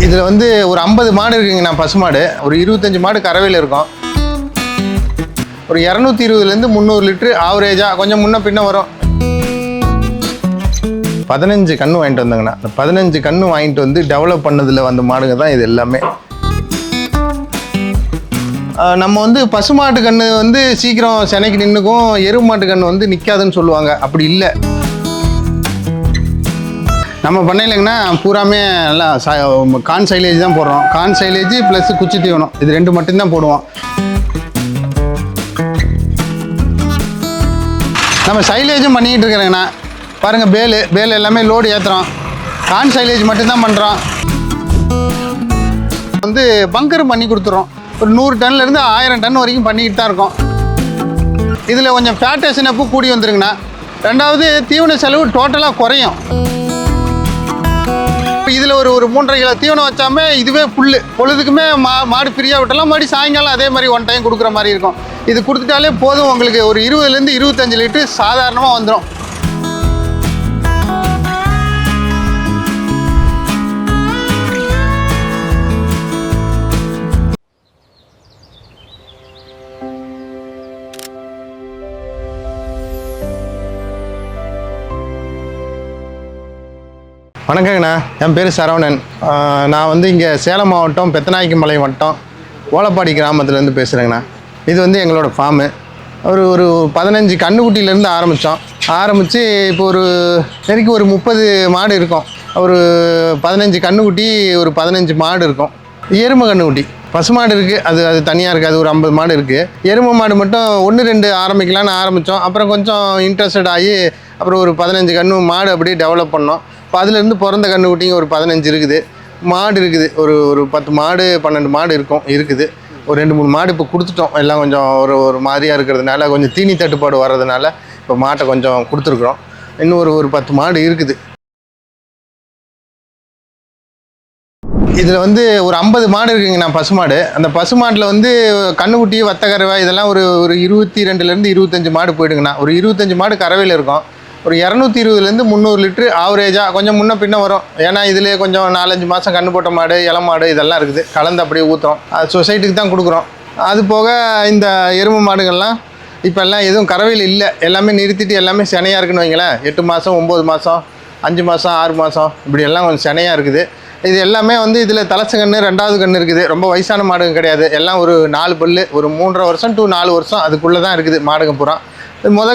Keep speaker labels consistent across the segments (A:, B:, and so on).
A: இதில் வந்து ஒரு 50 மாடு இருக்குங்கண்ணா, பசுமாடு. ஒரு 25 மாடு கறவையில் இருக்கும். ஒரு 220லேருந்து 300 லிட்டரு ஆவரேஜாக, கொஞ்சம் முன்ன பின்ன வரும். 15 கன்று வாங்கிட்டு வந்தாங்கண்ணா. அந்த 15 கன்று வாங்கிட்டு வந்து டெவலப் பண்ணதில் வந்த மாடுங்க தான் இது எல்லாமே. நம்ம வந்து பசுமாட்டு கன்று வந்து சீக்கிரம் செனைக்கு நின்றுக்கும், எருவு மாட்டு கன்று வந்து நிற்காதுன்னு சொல்லுவாங்க. அப்படி இல்லை. நம்ம பண்ணையிலங்கன்னா பூராமே நல்லா கார்ன் சைலேஜ் தான் போடுறோம். கார்ன் சைலேஜ் ப்ளஸ் குச்சி தீவனம், இது 2 மட்டும்தான் போடுவோம். நம்ம சைலேஜும் பண்ணிக்கிட்டு இருக்கிறேங்கண்ணா. பாருங்கள், பேல் எல்லாமே லோடு ஏற்றுறோம். கார்ன் சைலேஜ் மட்டும்தான் பண்ணுறோம். வந்து பங்கர் பண்ணி கொடுத்துறோம். ஒரு 100 டன்லேருந்து 1000 டன் வரைக்கும் பண்ணிக்கிட்டு தான் இருக்கோம். இதில் கொஞ்சம் ஃபேட்டேஷன் அப்போ கூடி வந்துருங்கண்ணா. ரெண்டாவது தீவன செலவு டோட்டலாக குறையும். இதில் ஒரு 3.5 கிலோ தீவனம் வச்சாமே இதுவே புல்லு பொழுதுக்குமே மாடு ஃப்ரீயாக விட்டலாம். மறுபடி சாயங்காலம் அதே மாதிரி 1 டைம் கொடுக்குற மாதிரி இருக்கும். இது கொடுத்துட்டாலே போதும், உங்களுக்கு ஒரு 20லேருந்து 25 லிட்டரு சாதாரணமாக வந்துடும். வணக்கங்கண்ணா, என் பேர் சரவணன். நான் வந்து இங்கே சேலம் மாவட்டம் பெத்தநாயக்கமலை வட்டம் ஓலப்பாடி கிராமத்துலேருந்து பேசுகிறேங்கண்ணா. இது வந்து எங்களோட ஃபார்மு. ஒரு 15 கன்றுக்குட்டியிலேருந்து ஆரம்பித்து இப்போ ஒரு நெருக்கி ஒரு 30 மாடு இருக்கும். ஒரு 15 கன்றுக்குட்டி, ஒரு 15 மாடு இருக்கும். எருமை கன்றுக்குட்டி, பசுமாடு இருக்குது, அது தனியாக இருக்குது. அது ஒரு 50 மாடு இருக்குது. எருமை மாடு மட்டும் 1-2 ஆரம்பிக்கலான்னு ஆரம்பித்தோம். அப்புறம் கொஞ்சம் இன்ட்ரெஸ்டட் ஆகி அப்புறம் ஒரு 15 கன்று மாடு அப்படியே டெவலப் பண்ணோம். இப்போ அதுலேருந்து பிறந்த கன்றுக்குட்டிங்க ஒரு 15 இருக்குது. மாடு இருக்குது, ஒரு 10 மாடு 12 மாடு இருக்குது. ஒரு 2-3 மாடு இப்போ கொடுத்துட்டோம். எல்லாம் கொஞ்சம் ஒரு மாதிரியாக இருக்கிறதுனால, கொஞ்சம் தீனி தட்டுப்பாடு வர்றதுனால இப்போ மாட்டை கொஞ்சம் கொடுத்துருக்குறோம். இன்னும் ஒரு 10 மாடு இருக்குது. இதில் வந்து ஒரு 50 மாடு இருக்குங்கண்ணா, பசுமாடு. அந்த பசுமாட்டில் வந்து கன்றுக்குட்டி, வத்தக்கறவை இதெல்லாம் ஒரு 22லேருந்து 25 மாடு போயிடுங்கண்ணா. ஒரு 25 மாடு கறவையில் இருக்கும். ஒரு 220லேருந்து 300 லிட்டரு ஆவரேஜாக, கொஞ்சம் முன்ன பின்ன வரும். ஏன்னா இதிலே கொஞ்சம் 4-5 மாதம் கன்று போட்ட மாடு, இள மாடு இதெல்லாம் இருக்குது. கலந்து அப்படியே ஊற்றுறோம். அது சொசைட்டிக்கு தான் கொடுக்குறோம். அது போக இந்த எருமை மாடுகள்லாம் இப்போ எல்லாம் எதுவும் கறவையில் இல்லை. எல்லாமே நிறுத்திட்டு எல்லாமே சினையாக இருக்குன்னு வைங்களேன். 8 மாதம் 9 மாதம் 5 மாதம் 6 மாதம் இப்படி எல்லாம் கொஞ்சம் சினையாக இருக்குது. இது எல்லாமே வந்து இதில் தலசு கன்று, 2வது கன்று இருக்குது. ரொம்ப வயசான மாடுங்க கிடையாது. எல்லாம் ஒரு 4 பல்லு, ஒரு 3.5 வருஷம் to 4 வருஷம் அதுக்குள்ளே தான் இருக்குது மாடுங்க பூரா.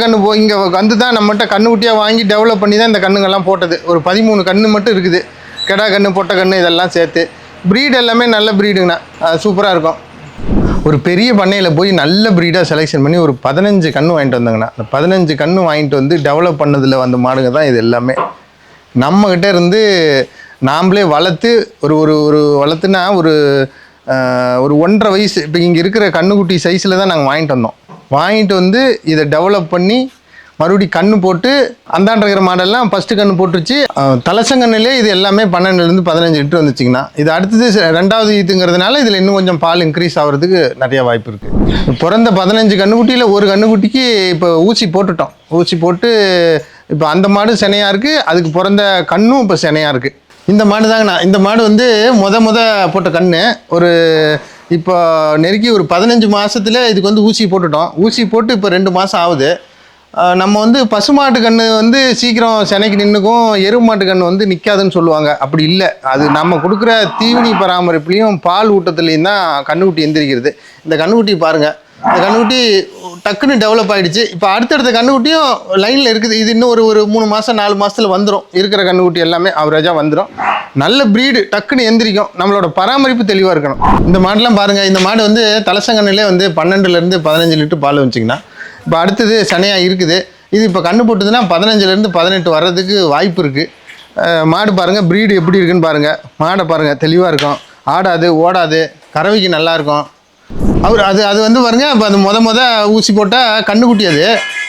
A: கன்று இங்கே வந்து தான் நம்மகிட்ட கன்றுக்குட்டியாக வாங்கி டெவலப் பண்ணி தான் இந்த கன்றுங்கள்லாம் போட்டது. ஒரு 13 கன்று மட்டும் இருக்குது. கெடா கன்று, பொட்டை கன்று இதெல்லாம் சேர்த்து. ப்ரீடு எல்லாமே நல்ல ப்ரீடுங்கண்ணா, சூப்பராக இருக்கும். ஒரு பெரிய பண்ணையில் போய் நல்ல ப்ரீடாக செலெக்ஷன் பண்ணி ஒரு 15 கன்று வாங்கிட்டு வந்தாங்கண்ணா. அந்த 15 கன்று வாங்கிட்டு வந்து டெவலப் பண்ணதில் வந்த மாடுங்க தான் இது எல்லாமே. நம்மக்கிட்ட இருந்து நாம்ளே வளர்த்து ஒரு வளர்த்துனா ஒரு 1.5 வயசு இப்போ இங்கே இருக்கிற கன்றுக்குட்டி சைஸில் தான் நாங்கள் வாங்கிட்டு வந்து இதை டெவலப் பண்ணி மறுபடியும் கன்று போட்டு அந்தாண்ட இருக்கிற மாடெல்லாம் ஃபஸ்ட்டு கன்று போட்டுருச்சு. தலசங்கன்னுலே இது எல்லாமே 12லேருந்து 15 லிட்டர் வந்துச்சிங்கன்னா, இது அடுத்தது 2வது ஈத்துங்கிறதுனால இதில் இன்னும் கொஞ்சம் பால் இன்க்ரீஸ் ஆகிறதுக்கு நிறையா வாய்ப்பு இருக்குது. பிறந்த 15 கன்றுக்குட்டியில் ஒரு கன்றுக்குட்டிக்கு இப்போ ஊசி போட்டுட்டோம். ஊசி போட்டு இப்போ அந்த மாடு சினையாக இருக்குது. அதுக்கு பிறந்த கன்றும் இப்போ சினையாக இருக்குது. இந்த மாடு தாங்கண்ணா. இந்த மாடு வந்து முத போட்ட கன்று ஒரு இப்போ நெருக்கி ஒரு 15 மாதத்தில் இதுக்கு வந்து ஊசி போட்டுட்டோம். ஊசி போட்டு இப்போ 2 மாதம் ஆகுது. நம்ம வந்து பசுமாட்டு கன்று வந்து சீக்கிரம் செனைக்கு நின்றுக்கும், எருவு மாட்டு கன்று வந்து நிற்காதுன்னு சொல்லுவாங்க. அப்படி இல்லை. அது நம்ம கொடுக்குற தீவனி பராமரிப்புலேயும் பால் ஊட்டத்துலேயும் தான் கன்றுக்குட்டி எந்திரிக்கிறது. இந்த கன்றுக்குட்டி பாருங்கள், இந்த கன்றுக்குட்டி டக்குன்னு டெவலப் ஆகிடுச்சு. இப்போ அடுத்தடுத்த கன்றுக்குட்டியும் லைனில் இருக்குது. இது இன்னும் ஒரு 3 மாதம் 4 மாதத்தில் வந்துடும். இருக்கிற கன்றுக்குட்டி எல்லாமே அவரேஜாக வந்துடும். நல்ல ப்ரீடு, டக்குன்னு எந்திரிக்கும். நம்மளோட பராமரிப்பு தெளிவாக இருக்கணும். இந்த மாடெலாம் பாருங்கள். இந்த மாடு வந்து தலசங்கன்னிலே வந்து 12லேருந்து 15 லிட்டர் பால் வச்சிங்கன்னா, இப்போ அடுத்தது சனையாக இருக்குது. இது இப்போ கன்று போட்டுதுன்னா 15லேருந்து 18 வர்றதுக்கு வாய்ப்பு இருக்குது. மாடு பாருங்கள், ப்ரீடு எப்படி இருக்குன்னு பாருங்கள். மாடை பாருங்கள், தெளிவாக இருக்கும். ஆடாது, ஓடாது, கறவைக்கு நல்லாயிருக்கும். அது வந்து பாருங்கள், இப்போ அது முத ஊசி போட்டால் கன்றுக்குட்டி அது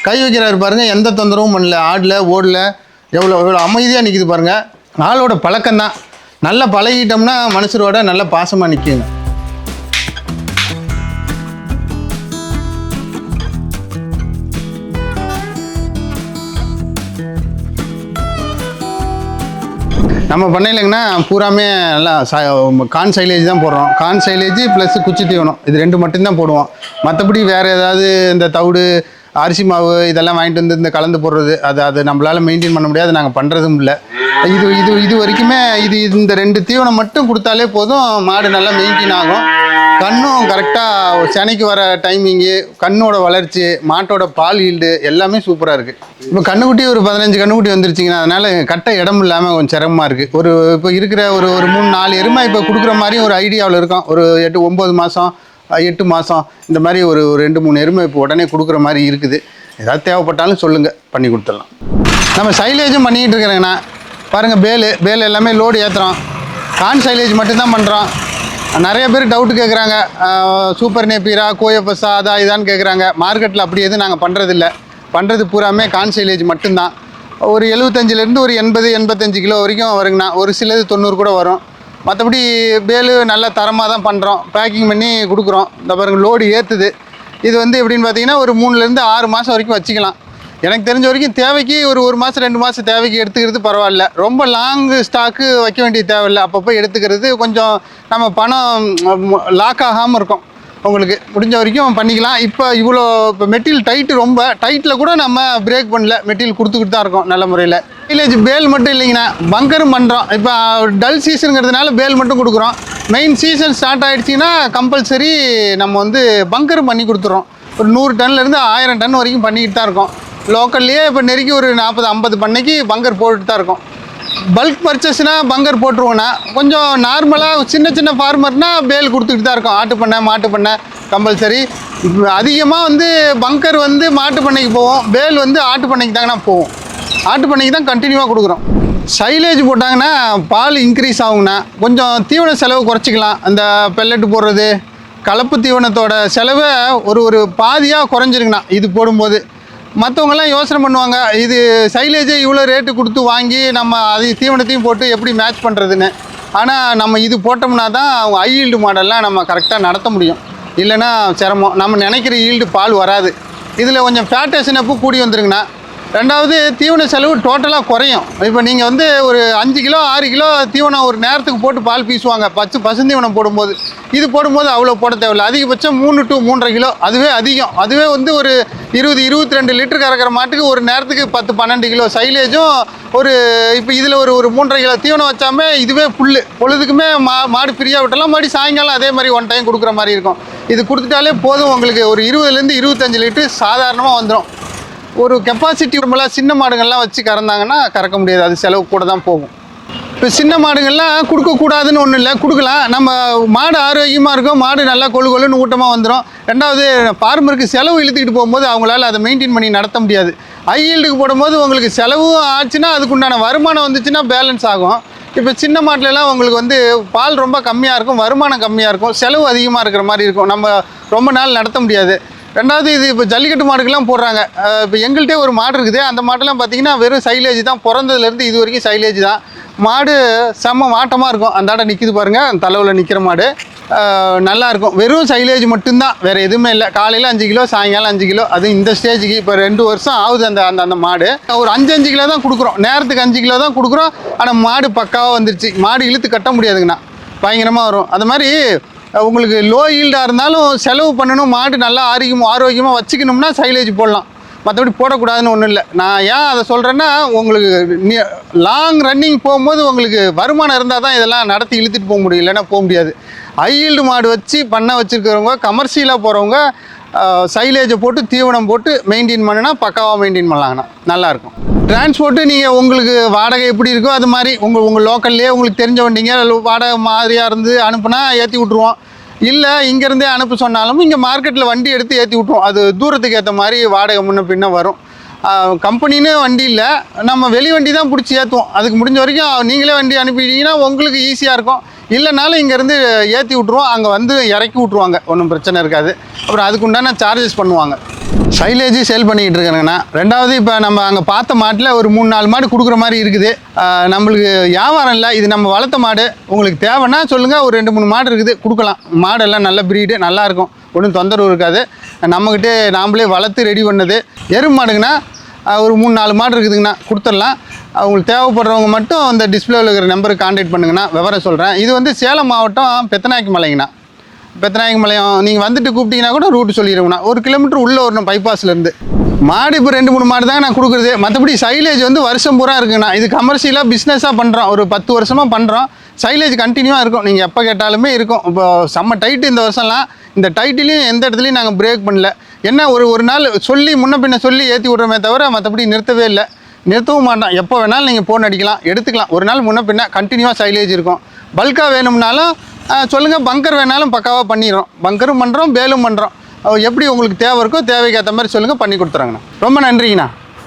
A: கை வைக்கிறாரு பாருங்கள். எந்த தொந்தரவும் பண்ணல. ஆடல, ஓடல, எவ்வளோ அமைதியாக நிற்கிது பாருங்கள். ஆளோட பழக்கம்தான். நல்லா பழகிட்டோம்னா மனுஷரோட நல்ல பாசமாக நிற்குங்க. நம்ம பண்ணையிலங்கன்னா பூராமே நல்லா கார்ன் சைலேஜ் தான் போடுறோம். கார்ன் சைலேஜ் ப்ளஸ் குச்சி தீவனம் இது 2 மட்டும்தான் போடுவோம். மற்றபடி வேறு ஏதாவது இந்த தவிடு அரிசி மாவு இதெல்லாம் வாங்கிட்டு வந்து இந்த கலந்து போடுறது அது நம்மளால் மெயின்டைன் பண்ண முடியாது. நாங்கள் பண்ணுறதும் இல்லை. இது வரைக்குமே இந்த 2 தீவனம் மட்டும் கொடுத்தாலே போதும். மாடு நல்லா மெயின்டைன் ஆகும். கண்ணும் கரெக்டாக செனைக்கு வர டைமிங்கு, கண்ணோட வளர்ச்சி, மாட்டோட பால் ஈல்டு எல்லாமே சூப்பராக இருக்குது. இப்போ கண்ணுக்குட்டி ஒரு 15 கண்ணுக்குட்டி வந்துருச்சிங்கன்னா அதனால் கட்ட இடம் இல்லாமல் கொஞ்சம் சிரமமாக இருக்குது. இப்போ இருக்கிற ஒரு 3-4 எருமை இப்போ கொடுக்குற மாதிரி ஒரு ஐடியாவில் இருக்கும். ஒரு 8-9 மாதம் 8 மாதம் இந்த மாதிரி ஒரு 2-3 எருமை இப்போ உடனே கொடுக்குற மாதிரி இருக்குது. ஏதாவது தேவைப்பட்டாலும் சொல்லுங்கள், பண்ணி கொடுத்துடலாம். நம்ம சைலேஜும் பண்ணிக்கிட்டு இருக்கிறேங்கண்ணா. பாருங்கள், பேல் எல்லாமே லோடு ஏற்றுறோம். கார்ன் சைலேஜ் மட்டும்தான் பண்ணுறோம். நிறைய பேர் டவுட்டு கேட்குறாங்க, சூப்பர் நேப்பீரா கோஎஃப்எஸ்ஸா இதான்னு கேட்குறாங்க. மார்க்கெட்டில் அப்படி எதுவும் நாங்கள் பண்ணுறதில்ல. பண்ணுறது பூராமே கார்ன் சைலேஜ் மட்டும்தான். ஒரு 75லேருந்து ஒரு 80-85 கிலோ வரைக்கும் வருங்கண்ணா. ஒரு சிலது 90 கூட வரும். மற்றபடி பேலு நல்ல தரமாக தான் பண்ணுறோம். பேக்கிங் பண்ணி கொடுக்குறோம். இந்த பாருங்கள் லோடு ஏற்றுது. இது எப்படின்னு பார்த்தீங்கன்னா ஒரு 3லேருந்து 6 மாதம் வரைக்கும் வச்சுக்கலாம். எனக்கு தெரிஞ்ச வரைக்கும் தேவைக்கு ஒரு மாதம் 2 மாதம் தேவைக்கு எடுத்துக்கிறது பரவாயில்ல. ரொம்ப லாங்கு ஸ்டாக்கு வைக்க வேண்டிய தேவையில்லை. அப்பப்போ எடுத்துக்கிறது கொஞ்சம் நம்ம பணம் லாக் ஆகாமல் இருக்கும். உங்களுக்கு முடிஞ்ச வரைக்கும் பண்ணிக்கலாம். இப்போ மெட்டீரியல் டைட்டு ரொம்ப டைட்டில் கூட நம்ம பிரேக் பண்ணல. மெட்டீரியல் கொடுத்துக்கிட்டு தான் இருக்கோம் நல்ல முறையில். வில்லேஜ் பேல் மட்டும் இல்லைங்கண்ணா, பங்கரும் பண்ணுறோம். இப்போ டல் சீசனுங்கிறதுனால பேல் மட்டும் கொடுக்குறோம். மெயின் சீசன் ஸ்டார்ட் ஆகிடுச்சிங்கன்னா கம்பல்சரி நம்ம பங்கரும் பண்ணி கொடுத்துறோம். ஒரு 100 டன்லேருந்து 1000 டன் வரைக்கும் பண்ணிக்கிட்டு தான் இருக்கோம். லோக்கல்லையே இப்போ நெருக்கி ஒரு 40-50 பண்ணைக்கு பங்கர் போட்டுட்டு தான் இருக்கோம். பல்க் பர்ச்சேஸ்னால் பங்கர் போட்டுருவோன்னா, கொஞ்சம் நார்மலாக சின்ன ஃபார்மர்னால் பேல் கொடுத்துக்கிட்டு தான் இருக்கோம். ஆட்டு பண்ணை மாட்டு பண்ணை கம்பல்சரி. அதிகமாக பங்கர் மாட்டு பண்ணைக்கு போவோம். பேல் ஆட்டு பண்ணைக்கு தாங்கண்ணா போவோம். ஆட்டு பண்ணைக்கு தான் கண்டினியூவாக கொடுக்குறோம். சைலேஜ் போட்டாங்கன்னா பால் இன்க்ரீஸ் ஆகுங்கண்ணா. கொஞ்சம் தீவன செலவு குறைச்சிக்கலாம். அந்த பெல்லட்டு போடுறது, கலப்பு தீவனத்தோட செலவை ஒரு பாதியாக குறைஞ்சிருங்கண்ணா இது போடும்போது. மற்றவங்கெல்லாம் யோசனை பண்ணுவாங்க, இது சைலேஜை இவ்வளோ ரேட்டு கொடுத்து வாங்கி நம்ம தீவனத்தையும் போட்டு எப்படி மேட்ச் பண்ணுறதுன்னு. ஆனால் நம்ம இது போட்டோம்னா தான் அவங்க ஹை ஈல்டு மாடல்லாம் நம்ம கரெக்டாக நடத்த முடியும். இல்லைன்னா சிரமம். நம்ம நினைக்கிற ஈல்டு பால் வராது. இதில் கொஞ்சம் ஃபேட்டேஷன் அப்போ கூடி வந்துருங்கண்ணா. ரெண்டாவது தீவன செலவு டோட்டலாக குறையும். இப்போ நீங்கள் ஒரு 5 கிலோ 6 கிலோ தீவனம் ஒரு நேரத்துக்கு போட்டு பால் பீசுவாங்க பசுந்தீவனம் போடும்போது. இது போடும்போது அவ்வளோ போட தேவையில்லை. அதிகபட்சம் 3 to 3.5 கிலோ அதுவே அதிகம். அதுவே ஒரு 20-22 லிட்டர் கறக்கிற மாட்டுக்கு ஒரு நேரத்துக்கு 10-12 கிலோ சைலேஜும் இப்போ இதில் ஒரு 3.5 கிலோ தீவனம் வச்சாமே இதுவே பொழுதுக்குமே மாடு ஃப்ரீயாக விட்டலாம். மறுபடி சாயங்காலம் அதே மாதிரி 1 டைம் கொடுக்குற மாதிரி இருக்கும். இது கொடுத்துட்டாலே போதும். உங்களுக்கு ஒரு 20லேருந்து 25 லிட்டர் சாதாரணமாக வந்துடும். ஒரு கெப்பாசிட்டி ரொம்பலாம் சின்ன மாடுகள்லாம் வச்சு கறந்தாங்கன்னா கறக்க முடியாது. அது செலவு கூட தான் போகும். இப்போ சின்ன மாடுகள்லாம் கொடுக்கக்கூடாதுன்னு ஒன்றும் இல்லை, கொடுக்கலாம். நம்ம மாடு ஆரோக்கியமாக இருக்கும். மாடு நல்லா கொழுன்னு ஊட்டமாக வந்துடும். ரெண்டாவது ஃபார்மருக்கு செலவு இழுத்துக்கிட்டு போகும்போது அவங்களால அதை மெயின்டைன் பண்ணி நடத்த முடியாது. ஹை ஈல்டுக்கு போடும்போது உங்களுக்கு செலவும் ஆச்சுன்னா அதுக்குண்டான வருமானம் வந்துச்சுன்னா பேலன்ஸ் ஆகும். இப்போ சின்ன மாட்டிலலாம் உங்களுக்கு பால் ரொம்ப கம்மியாக இருக்கும், வருமானம் கம்மியாக இருக்கும், செலவு அதிகமாக இருக்கிற மாதிரி இருக்கும். நம்ம ரொம்ப நாள் நடத்த முடியாது. ரெண்டாவது இது இப்போ ஜல்லிக்கட்டு மாடுக்கெல்லாம் போடுறாங்க. இப்போ எங்கள்கிட்டே ஒரு மாடு இருக்குது. அந்த மாட்டெல்லாம் பார்த்தீங்கன்னா வெறும் சைலேஜ் தான். பிறந்ததுலேருந்து இது வரைக்கும் சைலேஜ் தான். மாடு செம்ம வாட்டமாக இருக்கும். அந்தாண்ட நிற்கிது பாருங்கள், அந்த தலைவில் நிற்கிற மாடு நல்லாயிருக்கும். வெறும் சைலேஜ் மட்டும்தான், வேறு எதுவுமே இல்லை. காலையில் 5 கிலோ, சாயங்காலம் 5 கிலோ. அது இந்த ஸ்டேஜுக்கு இப்போ 2 வருஷம் ஆகுது. அந்த மாடு ஒரு 5 கிலோ தான் கொடுக்குறோம். நேரத்துக்கு 5 கிலோ தான் கொடுக்குறோம். ஆனால் மாடு பக்காவாக வந்துருச்சு. மாடு இழுத்து கட்ட முடியாதுங்கண்ணா, பயங்கரமாக வரும். அது மாதிரி உங்களுக்கு லோ ஈல்டாக இருந்தாலும் செலவு பண்ணணும். மாடு நல்லா ஆரோக்கியமாக வச்சுக்கணும்னா சைலேஜ் போடலாம். மற்றபடி போடக்கூடாதுன்னு ஒன்றும் இல்லை. நான் ஏன் அதை சொல்கிறேன்னா, உங்களுக்கு லாங் ரன்னிங் போகும்போது உங்களுக்கு வருமானம் இருந்தால் தான் இதெல்லாம் நடத்தி இழுத்துட்டு போக முடியும். இல்லைன்னா போக முடியாது. ஹை ஈல்டு மாடு வச்சு பண்ண வச்சுருக்கிறவங்க, கமர்ஷியலாக போகிறவங்க சைலேஜை போட்டு தீவனம் போட்டு மெயின்டைன் பண்ணினா பக்காவாக மெயின்டைன் பண்ணலாங்கண்ணா, நல்லாயிருக்கும். டிரான்ஸ்போர்ட்டு நீங்கள் உங்களுக்கு வாடகை எப்படி இருக்கோ அது மாதிரி உங்கள் லோக்கல்லே உங்களுக்கு தெரிஞ்ச வண்டிங்க வாடகை மாதிரியாக இருந்து அனுப்புனா ஏற்றி விட்ருவோம். இல்லை இங்கேருந்தே அனுப்ப சொன்னாலும் இங்கே மார்க்கெட்டில் வண்டி எடுத்து ஏற்றி விட்ருவோம். அது தூரத்துக்கு ஏற்ற மாதிரி வாடகை முன்ன பின்ன வரும். கம்பெனின்னு வண்டி இல்லை, நம்ம வெளி வண்டி தான் பிடிச்சி ஏற்றுவோம். அதுக்கு முடிஞ்ச வரைக்கும் நீங்களே வண்டி அனுப்பிட்டீங்கன்னா உங்களுக்கு ஈஸியாக இருக்கும். இல்லைனாலும் இங்கேருந்து ஏற்றி விட்ருவோம். அங்கே இறக்கி விட்ருவாங்க, ஒன்றும் பிரச்சனை இருக்காது. அப்புறம் அதுக்கு உண்டான சார்ஜஸ் பண்ணுவாங்க. சைலேஜ் சேல் பண்ணிக்கிட்டு இருக்கேங்கண்ணா. ரெண்டாவது இப்போ நம்ம அங்கே பார்த்த மாட்டில் ஒரு 3-4 மாடு கொடுக்குற மாதிரி இருக்குது. நம்மளுக்கு வியாபாரம் இல்லை, இது நம்ம வளர்த்த மாடு. உங்களுக்கு தேவைன்னா சொல்லுங்கள், ஒரு 2-3 மாடு இருக்குது, கொடுக்கலாம். மாடெல்லாம் நல்ல ப்ரீடு, நல்லாயிருக்கும், ஒன்றும் தொந்தரவு இருக்காது. நம்மக்கிட்டே நாம்ளே வளர்த்து ரெடி பண்ணது. எருமை மாடுங்கண்ணா ஒரு 3-4 மாடு இருக்குதுங்கண்ணா, கொடுத்துடலாம். அவங்களுக்கு தேவைப்படுறவங்க மட்டும் அந்த டிஸ்பிளேவில் இருக்கிற நம்பருக்கு கான்டாக்ட் பண்ணுங்கண்ணா. விவரம் சொல்கிறேன். இது வந்து சேலம் மாவட்டம் பெத்தநாயக்கி மலைங்கண்ணா. பெத்தநாயக்கி மலையம் நீங்கள் வந்துட்டு கூப்பிட்டீங்கன்னா கூட ரூட்டு சொல்லிடுங்கண்ணா. 1 கிலோமீட்டர் உள்ளே வரணும் பைபாஸ்லேருந்து. மாடு இப்போ 2-3 மாடு தாங்க நான் கொடுக்குறது. மற்றபடி சைலேஜ் வந்து வருஷம் பூரா இருக்குங்கண்ணா. இது கமர்ஷியலாக பிஸ்னஸாக பண்ணுறோம். ஒரு 10 வருஷமாக பண்ணுறோம். சைலேஜ் கண்டினியூவாக இருக்கும். நீங்கள் எப்போ கேட்டாலுமே இருக்கும். இப்போ செம்ம டைட்டு இந்த வருஷம்லாம். இந்த டைட்டிலையும் எந்த இடத்துலையும் நாங்கள் பிரேக் பண்ணல. என்ன ஒரு நாள் சொல்லி முன்ன பின்ன சொல்லி ஏற்றி விட்றோமே தவிர மற்றபடி நிறுத்தவே இல்லை. நிறுத்தவும் மாட்டோம். எப்போ வேணாலும் நீங்கள் ஃபோன் அடிக்கலாம், எடுத்துக்கலாம். ஒரு நாள் முன்ன பின்ன கண்டினியூவாக சைலேஜ் இருக்கும். பல்காக வேணும்னாலும் சொல்லுங்கள். பங்கர் வேணாலும் பக்காவாக பண்ணிடுறோம். பங்கரும் பண்ணுறோம், பேலும் பண்ணுறோம். எப்படி உங்களுக்கு தேவை இருக்கோ தேவைக்கு ஏற்ற மாதிரி சொல்லுங்கள், பண்ணி கொடுத்துறாங்கண்ணா. ரொம்ப நன்றிங்கண்ணா.